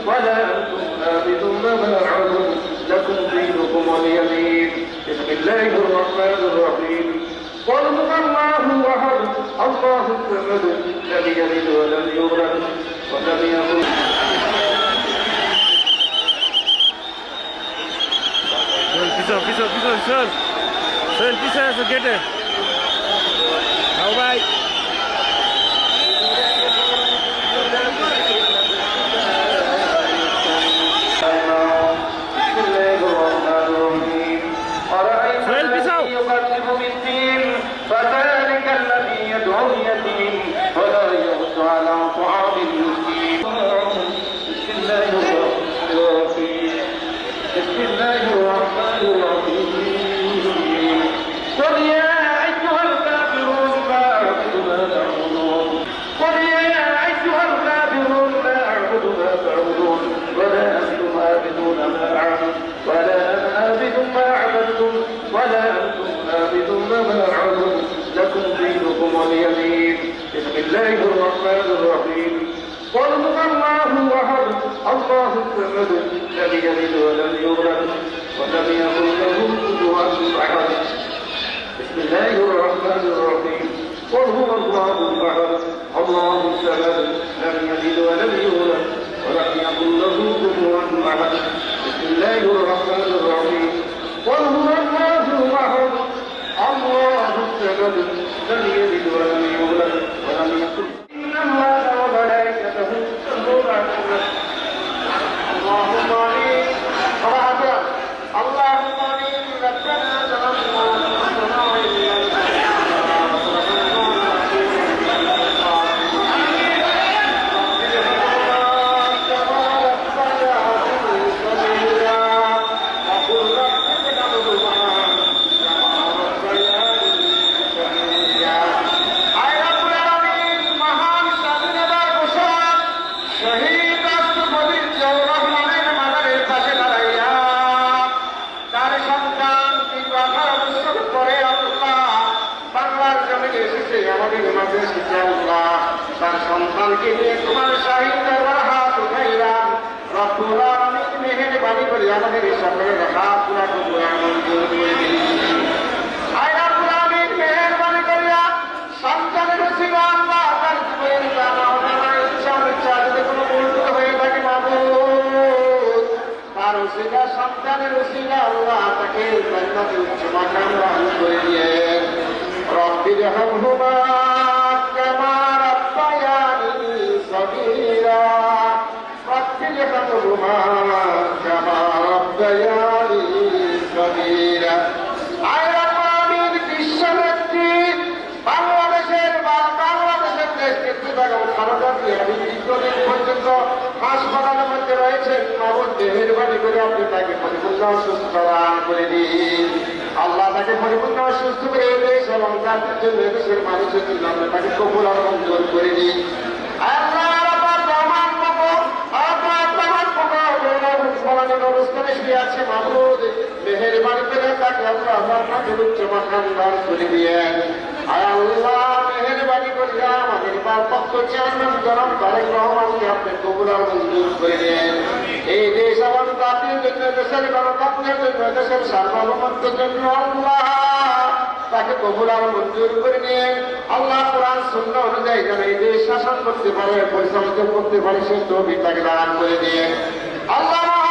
ولا أنتم عابدون ما أعبد لكم دينكم ولي دين بسم الله الرحمن الرحيم قل هو الله أحد الله الصمد لم يلد ولم يولد ولم يكن পিছনে আছে গেটে ভাই فذلك الذي يدعو اليتيم ولا يحض على طعام المسكين بسم الله الرحمن الرحيم بسم الله الرحمن الرحيم قل يا أيها الكافرون لا أعبد ما تعبدون قل يا أيها الكافرون لا أعبد ما تعبدون ولا أنتم عابدون ما أعبد ولا أنا عابد ما عبدتم ولا أنتم عابدون ما أعبد لكم دينكم ولي دين بسم الله الرحمن الرحيم قل هو الله أحد الله الصمد لم يلد ولم يولد ولم يكن له كفوا أحد بسم الله الرحمن الرحيم قل هو الله أحد الله الصمد لم يلد ولم يولد ولم يكن له كفوا أحد بسم الله الرحمن الرحيم قل هو الله أحد الله الصمد لم يلد ولم يولد ولم يكن إن الله وملائكته يصلون على النبي اللهم آمين اللهم آمين ربنا ظلمنا أنفسنا وإن لم তার সন্তানকে নিয়ে তোমার শাহীদের হাত উঠাইলাম রব্বুল আলামিন মেহেরবানি করে আমাদের সকলের হাত পুরা কবুল মঞ্জুর করে দিন আয় রব্বুল আলামিন মেহেরবানি করিয়া সন্তানের ওসিলা আল্লাহ তার জীবনের জানা অজানা ইচ্ছা অনিচ্ছা যদি কোনো ভুল হয়ে থাকে মাবুদ তার ওসিলা সন্তানের ওসিলা আল্লাহ তাকে জান্নাতে উচ্চ মাকাম দান করে দিয়ে রব্বির হামহুমা কামা রাব্বায়ানি সগীরা রব্বির হামহুমা কামা রাব্বায়ানি সগীরা আয় রব্বুল আলামিন বিশ্বনেত্রী বাংলাদেশের নেতৃত্ব এবং ভারতকে আমি দীর্ঘদিন পর্যন্ত হাসপাতালের মধ্যে রয়েছেন মাবুদ মেহেরবানি করে আপনি তাকে পরিপূর্ণ সুস্থ দান করে দিন আল্লাহ তাকে পরিপূর্ণ সুস্থ করে দেশ এবং জাতির জন্য দেশের মানুষের জন্য আপনি তাকে কবুল আর মঞ্জুর করে দিন অনুষ্ঠানে শুয়ে আছে মাহমুদ মেহেরবানি করে তাকে আপনাকে উচ্চ মাকাম দান করে দিয়ে আল্লাহ মেহেরবানি করিয়া আমাদের পক্ষ চেয়ারম্যান জনাব তারেক রহমানকে আপনি কবুল আর মঞ্জুর করে দেন এই দেশ এবং জাতির জন্য দেশের গণতন্ত্রের জন্য দেশের সার্বভৌমত্বের জন্য আল্লাহ তাকে কবুল আর মঞ্জুর করে নিয়ে আল্লাহ কোরআন সুন্নাহ অনুযায়ী যেন এই দেশ শাসন করতে পারে পরিচালিত করতে পারে সে তৌফিক তাকে দান করে দিয়ে আল্লাহ মহান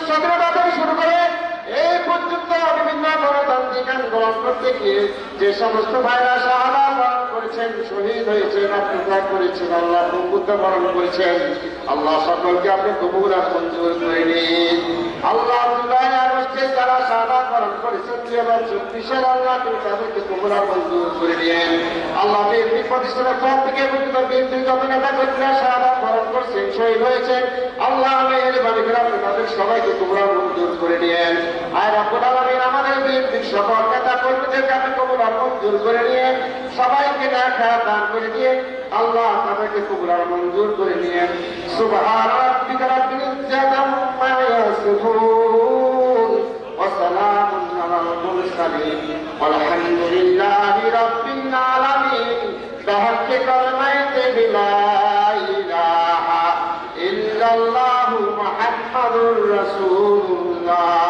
স্বাধীনতা থেকে শুরু করে এই পর্যন্ত বিভিন্ন গণতান্ত্রিক আন্দোলন করতে গিয়ে যে সমস্ত ভাইরা শাহাদাত বরণ করেছেন শহীদ হয়েছেন আত্মত্যাগ করেছেন আল্লাহ বন্ধুত্ব বরণ করেছেন আল্লাহ সকলকে আপনি কবুল আর মঞ্জুর করে নিন আল্লাহ যারা শাহাদাত বরণ করেছেন 2024 সাল আল্লাহ তুমি তাদেরকে কবুল আর মঞ্জুর করে নিন আল্লাহ বিএনপি প্রতিষ্ঠানের পর থেকে বিএনপির যত নেতা কর্মীরা শাহাদাত বরণ করছেন শহীদ হয়েছেন আল্লাহ মেহেরবানি করে আপনি তাদের সবাইকে কবুল আর মঞ্জুর করে নিন আর রব্বুল আলামিন আমাদের বিএনপির সকল নেতা কর্মীদেরকে আপনি কবুল আর মঞ্জুর করে নিয়ে সবাইকে দেখা দান করে দিয়ে আল্লাহ তাদেরকে কবুল আর মঞ্জুর করে নিয়ে সুবহান রাব্বিকা রাব্বিল ইজ্জাতি আম্মা ইয়াসিফুন ওয়া সালামুন আলাল মুরসালিন ওয়ালহামদুলিল্লাহি রাব্বিল আলামিন বিহাক্কি কালিমাতি লা ইলাহা ইল্লাল্লাহু মুহাম্মাদুর রাসূলুল্লাহ।